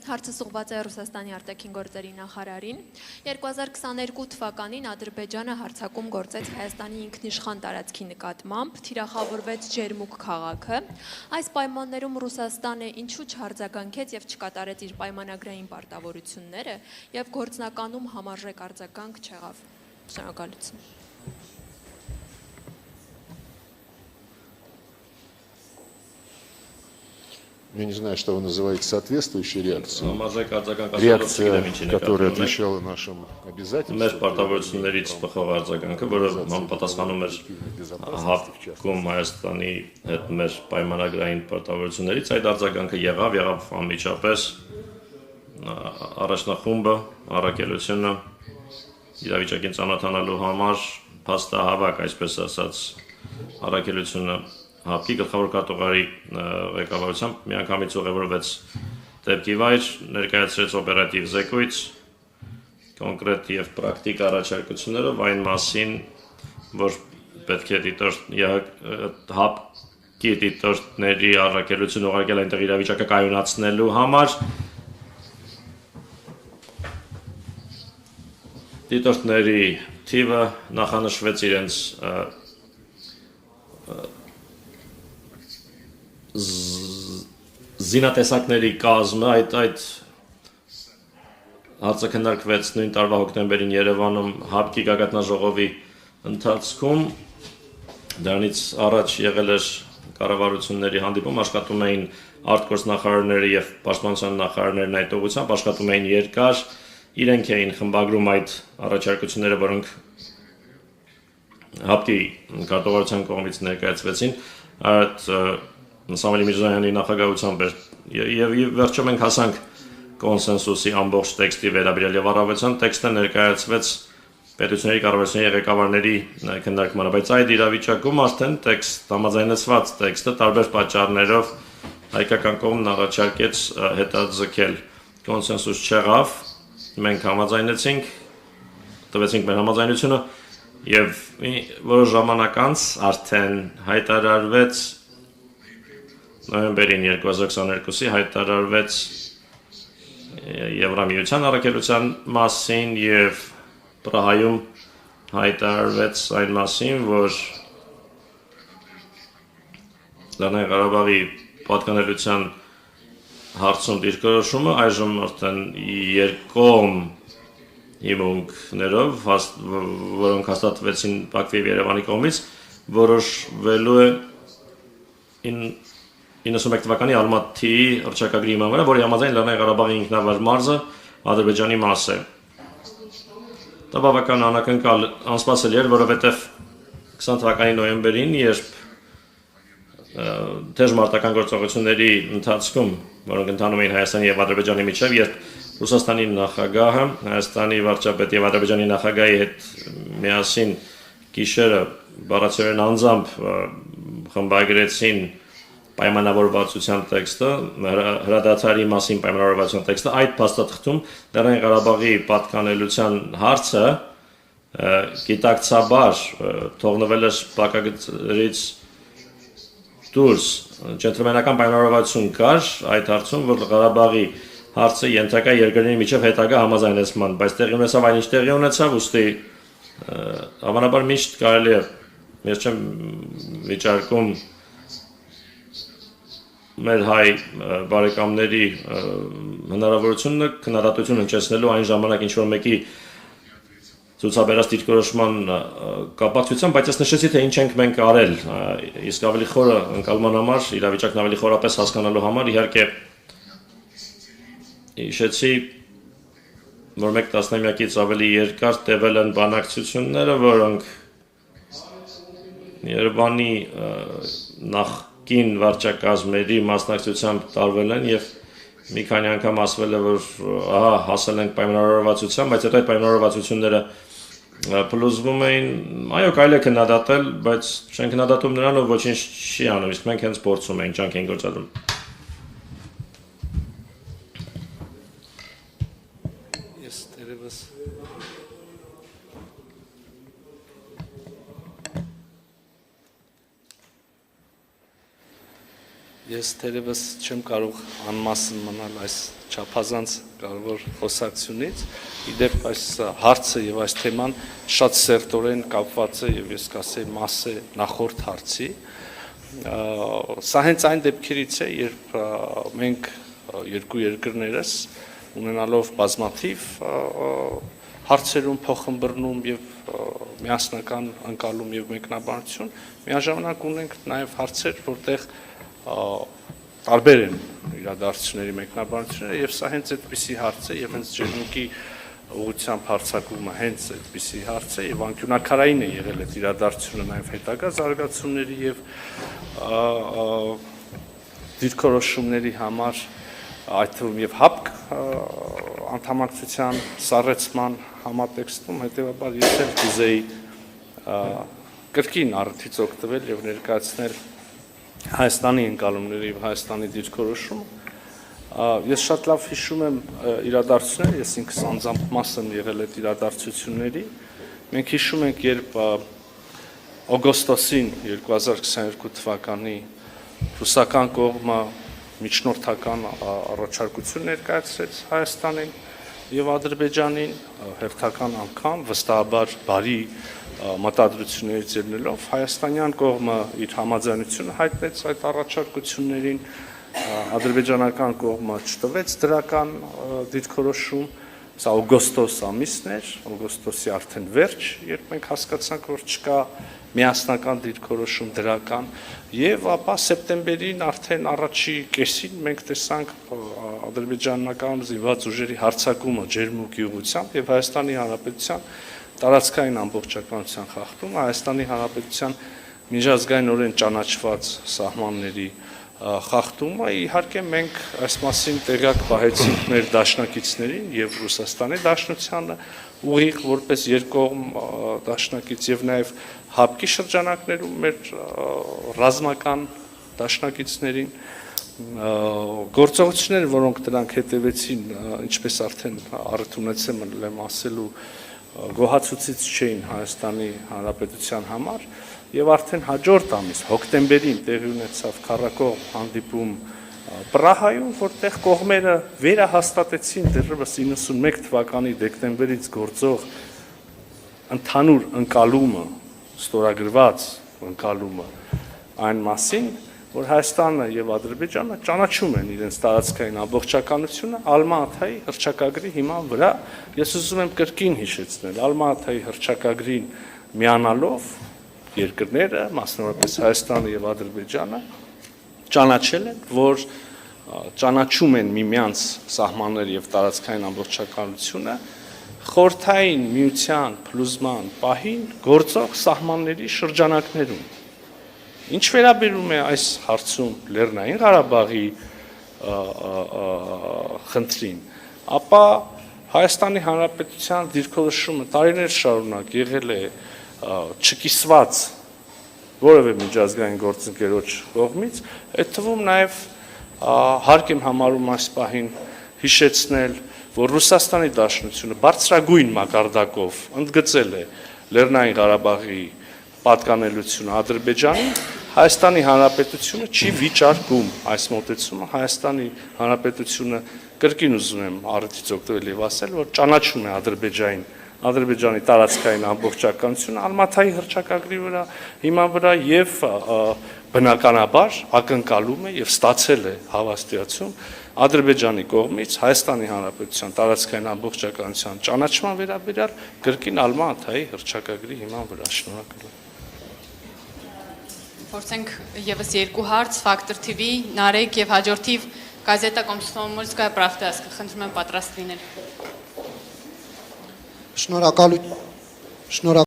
Հարցը ուղղված է Ռուսաստանի արտաքին գործերի նախարարին։ 2022 թվականին Ադրբեջանը հարձակում գործեց Հայաստանի ինքնիշխան տարածքի նկատմամբ, թիրախավորվեց Ջերմուկ քաղաքը։ Այս պայմաններում Ռուսաստանը ինչու չարձագանքեց եւ չկատարեց իր պայմանագրային պարտավորությունները եւ գործնականում համարժեք արձագանք չեղավ։ Շնորհակալություն։ Я не знаю, что вы называете соответствующей реакцией. Реакция, которая отвечала нашим обязательствам. Մեր պարտավորություններից փոխող արձագանքը, որը համապատասխանում էր հապկում Հայաստանի հետ մեր պայմանագրային պարտավորություններից, այդ արձագանքը եղավ անմիջապես առաջնախումբը, առաքելությունը իրավիճակին ծանոթանալու համար փաստահավաք, այսպես ասած, առաքելությունը հապկի գլխավոր կատողարի ղեկավարությամբ միանգամից ուղևորվեց դեպքի վայր, ներկայացրեց օպերատիվ զեկույց, կոնկրետ եւ պրակտիկ առաջարկություններով այն մասին, որ պետք է հապկի դիտորդների առաքելություն ուղարկել այնտեղ իրավիճակը կայունացնելու համար, դիտորդների թիվը նախանշվեց իրենց զինատեսակների կազմը, այդ հարցը քննարկվեց նույն տարվա հոկտեմբերին Երևանում հապկի գագաթնաժողովի ընթացքում, դրանից առաջ եղել էր կառավարությունների հանդիպում, աշխատում էին արտգործնախարարները եւ պաշտպանության նախարարներն այդ ուղղությամբ, աշխատում էին երկար, իրենք էին խմբագրում այդ առաջարկությունները, որոնք հապկի կառավարության կողմից ներկայացվեցին, այդ Սամվել Միրզոյանի նախագահությամբ էր եւ վերջում մենք հասանք կոնսենսուսի ամբողջ տեքստի վերաբերյալ եւ առավելության տեքստը ներկայացվեց պետությունների կառավարությունների ղեկավարների քննարկմանը, բայց այդ իրավիճակում արդեն տեքստ համաձայնեցված տեքստը տարբեր պատճառներով հայկական կողմն առաջարկեց հետաձգել, կոնսենսուս չեղավ, մենք համաձայնեցինք, տվեցինք մեր համաձայնությունը եւ որոշ ժամանակ անց արդեն հայտարարվեց նոյեմբերին 2022-ի հայտարարվեց Եվրամիության առաքելության մասին եւ Պրահայում հայտարարվեց այն մասին, որ Լեռնային Ղարաբաղի պատկանելիության հարցում դիրքորոշումը այժմ արդեն երկկողմ հիմունքներով, որոնք հաստատվեցին Բաքվի եւ Երևանի կողմից, որոշվելու է 91 թվականի Ալմատիի հռչակագրի հիման վրա, որի համաձայն Լեռնային Ղարաբաղի ինքնավար մարզը Ադրբեջանի մաս է։ Դա բավական անակնկալ անսպասելի էր, որովհետև 20 թվականի նոյեմբերին, երբ թեժ մարտական գործողությունների ընթացքում, որոնք ընթանում էին Հայաստանի եւ Ադրբեջանի միջև, երբ Ռուսաստանի նախագահը Հայաստանի վարչապետ եւ Ադրբեջանի նախագահի հետ միասին գիշերը բառացիորեն անձամբ խմբագրեցին պայմանավորվածության տեքստը, հրադադարի մասին պայմանավորվածության տեքստը, այդ փաստաթղթում Լեռնային Ղարաբաղի պատկանելիության հարցը գիտակցաբար թողնվել էր պակագծից դուրս, ջենտլմենական պայմանավորվածություն կար այդ հարցում, որ Ղարաբաղի հարցը ենթակա երկրների միջև հետագա համաձայնեցման, բայց տեղի ունեցավ այնինչ տեղի ունեցավ, ուստի հավանաբար միշտ կարելի է, ես չեմ վիճարկում մեր հայ բարեկամների հնարավորությունը քննադատություն հնչեցնելու այն ժամանակ ինչ-որ մեկի ցուցաբերած դիրքորոշման կապակցությամբ, բայց ես նշեցի, թե ինչ ենք մենք արել, իսկ ավելի խորը ընկալման համար, իրավիճակն ավելի խորապես հասկանալու համար, իհարկե հիշեցի, որ մեկ տասնամյակից ավելի երկար տևել են բանակցությունները, որոնք Երևանի նախկին վարչակազմերի մասնակցությամբ տարվել են եւ մի քանի անգամ ասվել է, որ հասել ենք պայմանավորվածության, բայց այդ պայմանավորվածությունները փլուզվում էին, այո, կարելի է քննադատել, բայց չեն քննադատում նրան, ով ոչինչ չի անում, իսկ մենք հենց փորձում ենք, ջանք ենք գործադրում։ Ես դերևս Ես դերևս չեմ կարող անմասն մնալ այս չափազանց կարևոր խոսակցությունից։ Իդեպ այս հարցը եւ այս թեման շատ սերտորեն կապված է եւ ես կասեի մաս է նախորդ հարցի։ Սա հենց այն դեպքերից է, երբ մենք երկու երկրներս ունենալով բազմաթիվ հարցերում փոխհմբռնում եւ միասնական ընկալում եւ մեկնաբանություն, միաժամանակ ունենք նաեւ հարցեր, որտեղ տարբեր են իրադարձությունների մեկնաբանությունները եւ սա հենց այդպիսի հարց է եւ հենց ջերմուկի ուղղությամբ հարձակումը հենց այդպիսի հարց է եւ անկյունակարային է եղել այդ իրադարձությունը նաեւ հետագա զարգացումների եւ դիրքորոշումների համար այդ թվում եւ ՀԱՊԿ անդամակցության սառեցման համատեքստում հետեւաբար ես էլ կուզեի կրկին առիթից օգտվել եւ ներկայացնել Հայաստանի ընկալումների եւ Հայաստանի դիրքորոշումը ես շատ լավ հիշում եմ իրադարձությունները, ես ինքս անձամբ մաս եմ եղել այդ իրադարձությունների։ Մենք հիշում ենք, երբ օգոստոսին 2022 թվականի ռուսական կողմը միջնորդական առաջարկություն ներկայացրեց Հայաստանին եւ Ադրբեջանին հերթական անգամ վստահաբար բարի մտադրություններից ելնելով հայաստանյան կողմը իր համաձայնությունը հայտնեց այդ առաջարկություններին, ադրբեջանական կողմը չտվեց դրական դիրքորոշում, սա օգոստոս ամիսն էր, օգոստոսի արդեն վերջ, երբ մենք հասկացանք, որ չկա միասնական դիրքորոշում դրական, եւ ապա սեպտեմբերին արդեն առաջի կեսին մենք տեսանք ադրբեջանական զինված ուժերի հարձակումը ջերմուկի ուղղությամբ եւ Հայաստանի Հանրապետության տարածքային ամբողջականության խախտումը, Հայաստանի Հանրապետության միջազգայինորեն ճանաչված սահմանների խախտումը, իհարկե մենք այս մասին տեղյակ պահեցինք մեր դաշնակիցներին եւ Ռուսաստանի դաշնությանը ուղիղ որպես երկկողմ դաշնակից եւ նաեւ ՀԱՊԿ-ի շրջանակներում մեր ռազմական դաշնակիցներին գործողությունները, որոնք դրանք հետևեցին, ինչպես արդեն առիթ ունեցեմ ասելու գոհացուցիչ չէին Հայաստանի Հանրապետության համար եւ արդեն հաջորդ ամիս հոկտեմբերին տեղի ունեցավ քառակողմ հանդիպում Պրահայում, որտեղ կողմերը վերահաստատեցին դեռևս 91 թվականի դեկտեմբերից գործող ընդհանուր ընկալումը, ստորագրված ընկալումը այն մասին, որ Հայաստանը եւ Ադրբեջանը ճանաչում են իրենց տարածքային ամբողջականությունը Ալմա-Աթայի հռչակագրի հիման վրա։ Ես ուզում եմ կրկին հիշեցնել, Ալմա-Աթայի հռչակագրին միանալով երկրները, մասնավորապես Հայաստանը եւ Ադրբեջանը, ճանաչել են, որ ճանաչում են միմյանց սահմաններ եւ տարածքային ամբողջականությունը խորհրդային միության փլուզման պահին գործող սահմանների շրջանակներում։ Ինչ վերաբերում է այս հարցում Լեռնային Ղարաբաղի խնդրին, ապա Հայաստանի Հանրապետության դիրքորոշումը տարիներ շարունակ եղել է չկիսված որևէ միջազգային գործընկերոջ կողմից, այդ թվում նաև հարկ եմ համարում այս պահին հիշեցնել, որ Ռուսաստանի Դաշնությունը բարձրագույն մակարդակով ընդգծել է Լեռնային Ղարաբաղի պատկանելությունը Ադրբեջանին, Հայաստանի Հանրապետությունը չի վիճարկում այս մոտեցումը, Հայաստանի Հանրապետությունը կրկին ուզում եմ առիթից օգտվել եւ ասել, որ ճանաչում է Ադրբեջանի տարածքային ամբողջականությունը Ալմաթայի հռչակագրի վրա, հիման վրա եւ բնականաբար ակնկալում է եւ ստացել է հավաստիացում Ադրբեջանի կողմից Հայաստանի Հանրապետության տարածքային ամբողջականության ճանաչման վերաբերյալ կրկին Ալմա-Աթայի հռչակագրի հիման վրա։ Շնորհակալ եմ։ Փորձենք եւս երկու հարց Factor TV, Նարեկ եւ հաջորդիվ Գազետա Կոմսոմոլսկայա Պրավդա, խնդրում եմ պատրաստ լինել։ Շնորհակալություն։